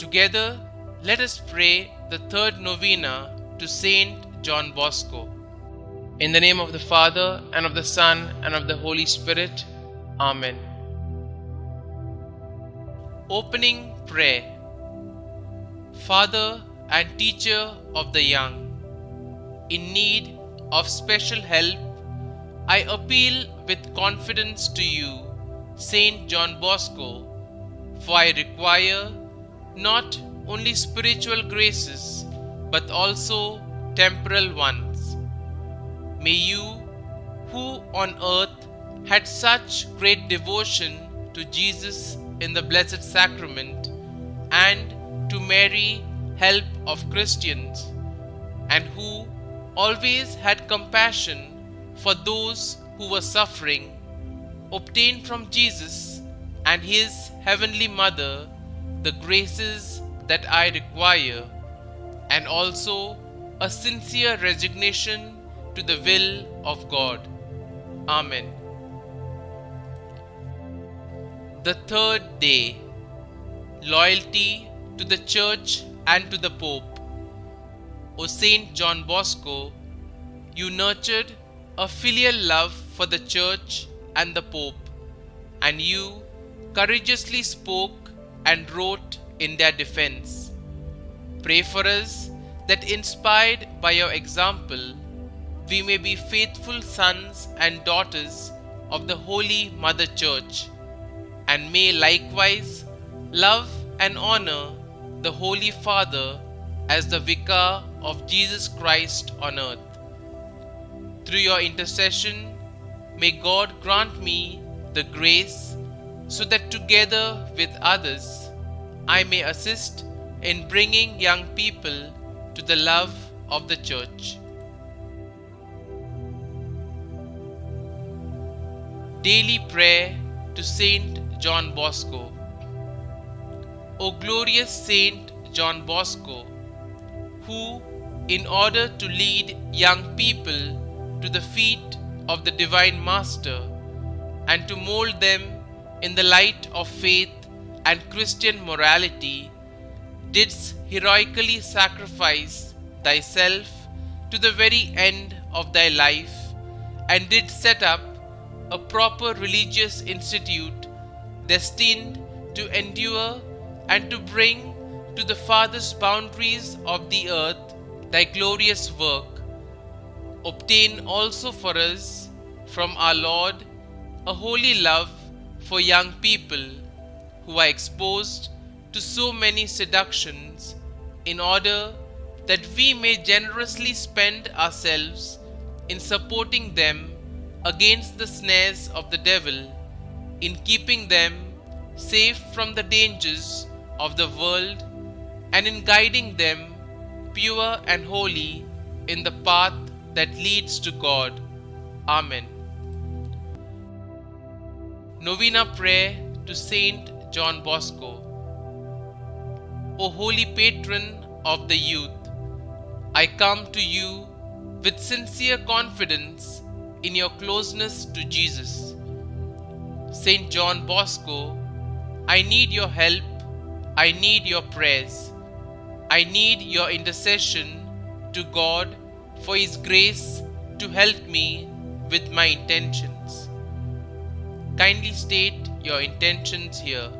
Together, let us pray the third novena to St John Bosco. In the name of the Father, and of the Son, and of the Holy Spirit. Amen. Opening Prayer. Father and teacher of the young, in need of special help, I appeal with confidence to you, St John Bosco, for I require not only spiritual graces, but also temporal ones. May you, who on earth had such great devotion to Jesus in the Blessed Sacrament and to Mary, help of Christians, and who always had compassion for those who were suffering, obtain from Jesus and his heavenly Mother the graces that I require, and also a sincere resignation to the will of God. Amen. The third day. Loyalty to the Church and to the Pope. O St John Bosco, you nurtured a filial love for the Church and the Pope, and you courageously spoke and wrote in their defense. Pray for us that, inspired by your example, we may be faithful sons and daughters of the Holy Mother Church, and may likewise love and honor the Holy Father as the Vicar of Jesus Christ on earth. Through your intercession, may God grant me the grace so that together with others I may assist in bringing young people to the love of the Church. Daily Prayer to St John Bosco. O glorious St John Bosco, who, in order to lead young people to the feet of the Divine Master and to mold them in the light of faith and Christian morality, didst heroically sacrifice thyself to the very end of thy life, and did set up a proper religious institute destined to endure and to bring to the farthest boundaries of the earth thy glorious work. Obtain also for us from our Lord a holy love for young people who are exposed to so many seductions, in order that we may generously spend ourselves in supporting them against the snares of the devil, in keeping them safe from the dangers of the world, and in guiding them pure and holy in the path that leads to God. Amen. Novena Prayer to St John Bosco. O holy patron of the youth, I come to you with sincere confidence in your closeness to Jesus. St John Bosco, I need your help, I need your prayers, I need your intercession to God for His grace to help me with my intentions. Kindly state your intentions here.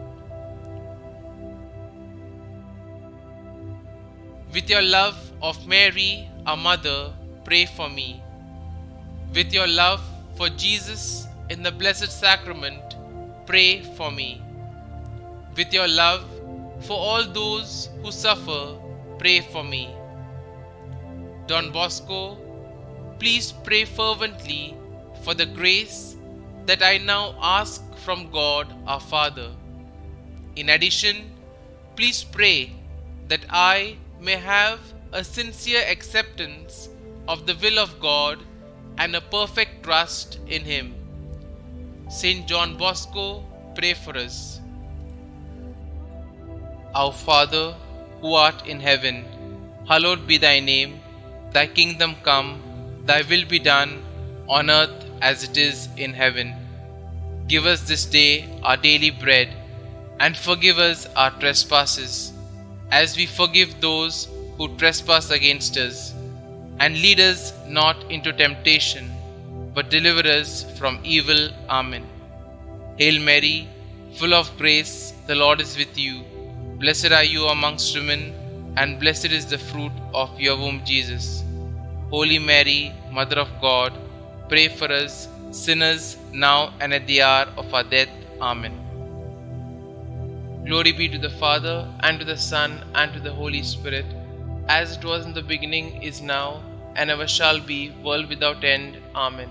With your love of Mary, our Mother, pray for me. With your love for Jesus in the Blessed Sacrament, pray for me. With your love for all those who suffer, pray for me. Don Bosco, please pray fervently for the grace that I now ask from God our Father. In addition, please pray that I may have a sincere acceptance of the will of God and a perfect trust in Him. St. John Bosco, pray for us. Our Father, who art in heaven, hallowed be thy name. Thy kingdom come, thy will be done, on earth as it is in heaven. Give us this day our daily bread, and forgive us our trespasses, as we forgive those who trespass against us. And lead us not into temptation, but deliver us from evil. Amen. Hail Mary, full of grace, the Lord is with you. Blessed are you amongst women, and blessed is the fruit of your womb, Jesus. Holy Mary, Mother of God, pray for us sinners now and at the hour of our death. Amen. Glory be to the Father, and to the Son, and to the Holy Spirit, as it was in the beginning, is now, and ever shall be, world without end. Amen.